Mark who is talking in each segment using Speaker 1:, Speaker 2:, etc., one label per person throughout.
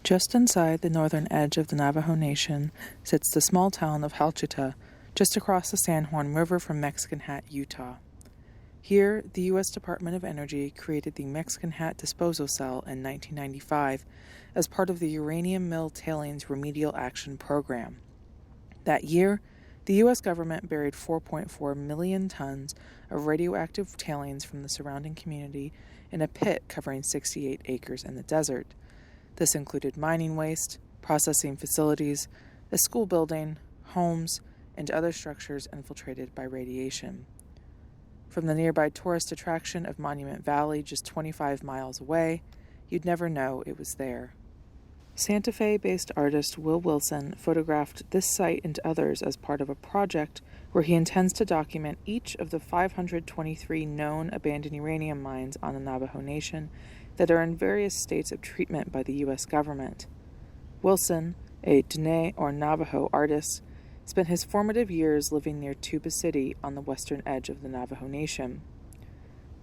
Speaker 1: Just inside the northern edge of the Navajo Nation sits the small town of Halchuta, just across the San Juan River from Mexican Hat, Utah. Here, the U.S. Department of Energy created the Mexican Hat Disposal Cell in 1995 as part of the Uranium Mill Tailings Remedial Action Program. That year, the U.S. government buried 4.4 million tons of radioactive tailings from the surrounding community in a pit covering 68 acres in the desert. This included mining waste, processing facilities, a school building, homes, and other structures infiltrated by radiation. From the nearby tourist attraction of Monument Valley, just 25 miles away, you'd never know it was there. Santa Fe-based artist Will Wilson photographed this site and others as part of a project where he intends to document each of the 523 known abandoned uranium mines on the Navajo Nation that are in various states of treatment by the U.S. government. Wilson, a Dene or Navajo artist, spent his formative years living near Tuba City on the western edge of the Navajo Nation.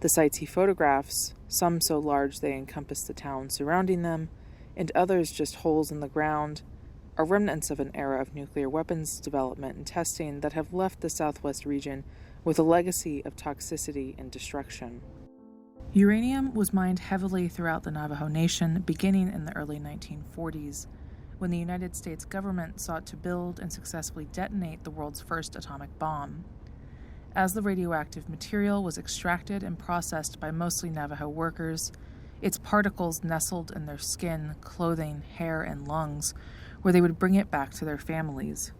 Speaker 1: The sites he photographs, some so large they encompass the town surrounding them, and others just holes in the ground, are remnants of an era of nuclear weapons development and testing that have left the southwest region with a legacy of toxicity and destruction. Uranium was mined heavily throughout the Navajo Nation beginning in the early 1940s, when the United States government sought to build and successfully detonate the world's first atomic bomb. As the radioactive material was extracted and processed by mostly Navajo workers, its particles nestled in their skin, clothing, hair, and lungs, where they would bring it back to their families.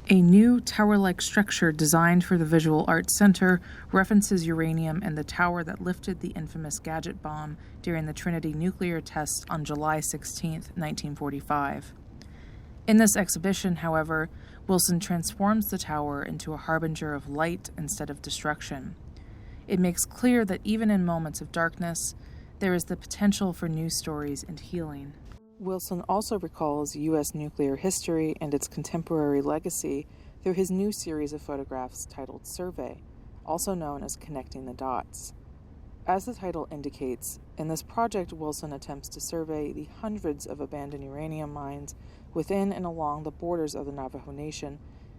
Speaker 1: A new tower-like structure designed for the Visual Arts Center references uranium and the tower that lifted the infamous gadget bomb during the Trinity nuclear tests on July 16, 1945. In this exhibition, however, Wilson transforms the tower into a harbinger of light instead of destruction. It makes clear that even in moments of darkness, there is the potential for new stories and healing. Wilson also recalls U.S. nuclear history and its contemporary legacy through his new series of photographs titled Survey, also known as Connecting the Dots. As the title indicates, in this project Wilson attempts to survey the hundreds of abandoned uranium mines within and along the borders of the Navajo Nation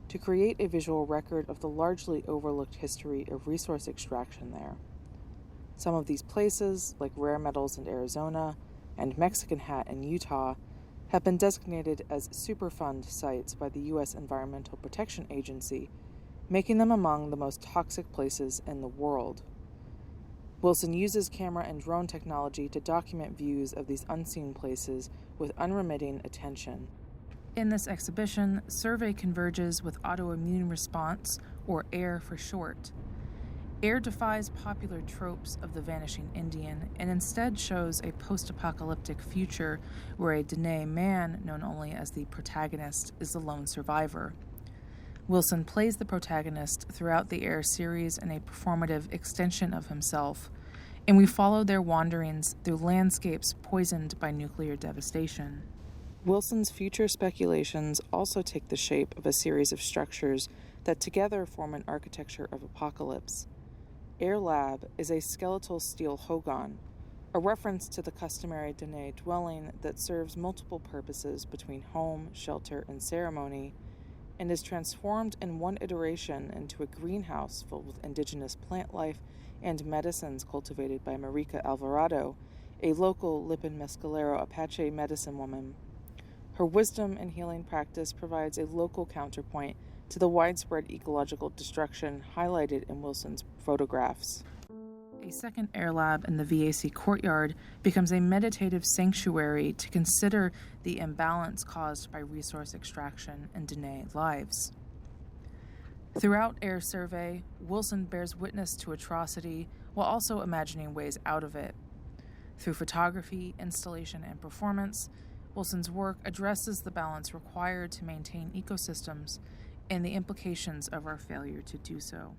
Speaker 1: to create a visual record of the largely overlooked history of resource extraction there. Some of these places, like rare metals in Arizona and Mexican Hat in Utah, have been designated as Superfund sites by the U.S. Environmental Protection Agency, making them among the most toxic places in the world. Wilson uses camera and drone technology to document views of these unseen places with unremitting attention. In this exhibition, Survey converges with autoimmune response, or AIR for short. AIR defies popular tropes of the vanishing Indian and instead shows a post-apocalyptic future where a Dene man, known only as the protagonist, is the lone survivor. Wilson plays the protagonist throughout the AIR series in a performative extension of himself, and we follow their wanderings through landscapes poisoned by nuclear devastation. Wilson's future speculations also take the shape of a series of structures that together form an architecture of apocalypse. Air Lab is a skeletal steel hogan, a reference to the customary Dene dwelling that serves multiple purposes between home, shelter, and ceremony, and is transformed in one iteration into a greenhouse filled with indigenous plant life and medicines cultivated by Marica Alvarado, a local Lipan Mescalero Apache medicine woman. Her wisdom and healing practice provides a local counterpoint to the widespread ecological destruction highlighted in Wilson's photographs. A second air lab in the VAC courtyard becomes a meditative sanctuary to consider the imbalance caused by resource extraction in Dene lives. Throughout Air Survey, Wilson bears witness to atrocity while also imagining ways out of it. Through photography, installation, and performance, Wilson's work addresses the balance required to maintain ecosystems and the implications of our failure to do so.